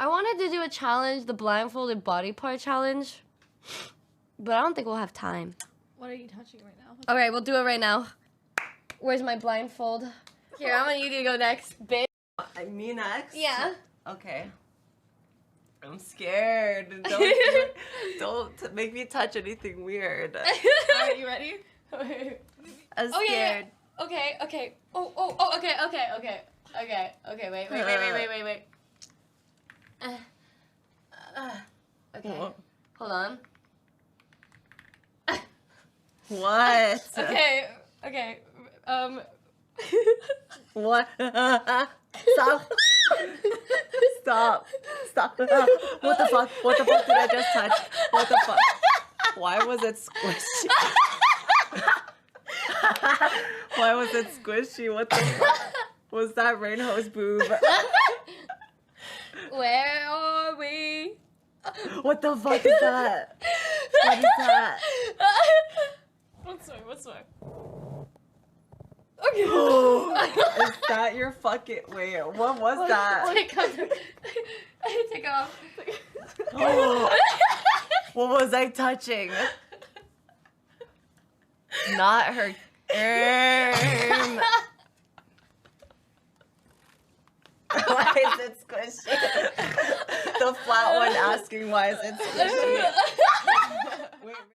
I wanted to do a challenge, the blindfolded body part challenge, but I don't think we'll have time. What are you touching right now? All right, we'll do it right now. Where's my blindfold? Here, I want you to go next, bitch. Me next? Yeah. Okay. I'm scared. Don't make me touch anything weird. Alright, you ready? I'm scared. Okay. Okay, wait. Okay, hold on. What? Okay. What? Stop. Stop. What the fuck? What the fuck did I just touch? What the fuck? Why was it squishy? Why was it squishy? What the fuck? Was that Rainhoe's boob? Where are we? What the fuck is that? What is that? What's more? Okay. Is that your fucking... Wait, what was that? Take off. What was I touching? Not her... Why is it squishy? The flat one asking why is it squishy?